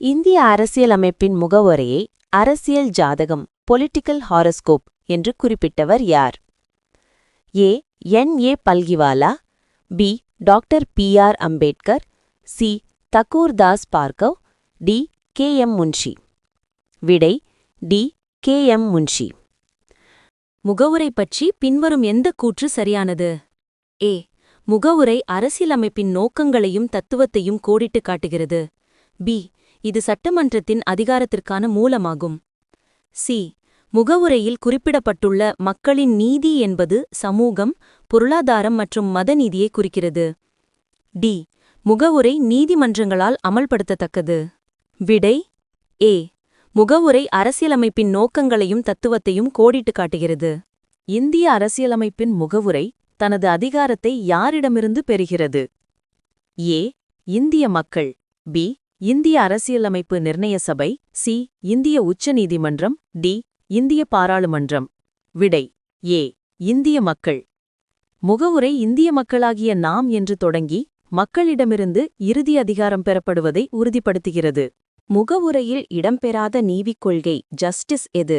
இந்திய அரசியலமைப்பின் முகவுரையை அரசியல் ஜாதகம் பொலிட்டிக்கல் ஹாரோஸ்கோப் என்று குறிப்பிட்டவர் யார்? A. N. Palkhivala, B. Doctor B R. Ambedkar, C. Thakurdas Bhargava, D. K M. Munshi. விடை டி. கே.எம். முன்ஷி. முகவுரை பற்றி பின்வரும் எந்த கூற்று சரியானது? ஏ. முகவுரை அரசியலமைப்பின் நோக்கங்களையும் தத்துவத்தையும் கோடிட்டுக் காட்டுகிறது. பி. இது சட்டமன்றத்தின் அதிகாரத்திற்கான மூலமாகும். சி. முகவுரையில் குறிப்பிடப்பட்டுள்ள மக்களின் நீதி என்பது சமூகம், பொருளாதாரம் மற்றும் மத நீதியை குறிக்கிறது. டி. முகவுரை நீதிமன்றங்களால் அமல்படுத்தத்தக்கது. விடை ஏ. முகவுரை அரசியலமைப்பின் நோக்கங்களையும் தத்துவத்தையும் கோடிட்டுக் காட்டுகிறது. இந்திய அரசியலமைப்பின் முகவுரை தனது அதிகாரத்தை யாரிடமிருந்து பெறுகிறது? ஏ. இந்திய மக்கள், பி. இந்திய அரசியலமைப்பு நிர்ணய சபை, சி. இந்திய உச்ச நீதிமன்றம், டி. இந்திய பாராளுமன்றம். விடை ஏ. இந்திய மக்கள். முகவுரை இந்திய மக்களாகிய நாம் என்று தொடங்கி மக்களிடமிருந்து இறுதி அதிகாரம் பெறப்படுவதை உறுதிப்படுத்துகிறது. முகவுரையில் இடம்பெறாத நீதிக் கொள்கை ஜஸ்டிஸ் எது?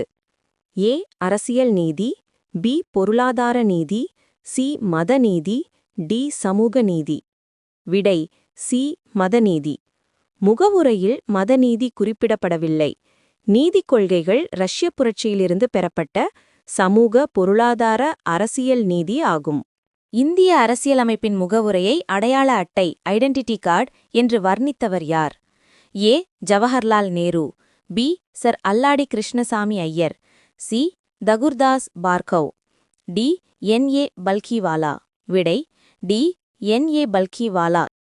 ஏ. அரசியல் நீதி, பி. பொருளாதார நீதி, சி. மத நீதி, டி. சமூக நீதி. விடை சி. மதநீதி. முகவுரையில் மதநீதி குறிப்பிடப்படவில்லை. நீதிக் கொள்கைகள் ரஷ்ய புரட்சியிலிருந்து பெறப்பட்ட சமூக, பொருளாதார, அரசியல் நீதி ஆகும். இந்திய அரசியலமைப்பின் முகவுரையை அடையாள அட்டை ஐடென்டிட்டி கார்டு என்று வர்ணித்தவர் யார்? ஏ. ஜவஹர்லால் நேரு, பி. சர் அல்லாடி கிருஷ்ணசாமி ஐயர், சி. தகுர்தாஸ் பார்கவ், டி. என். பல்கிவாலா. விடை டி. என். பல்கிவாலா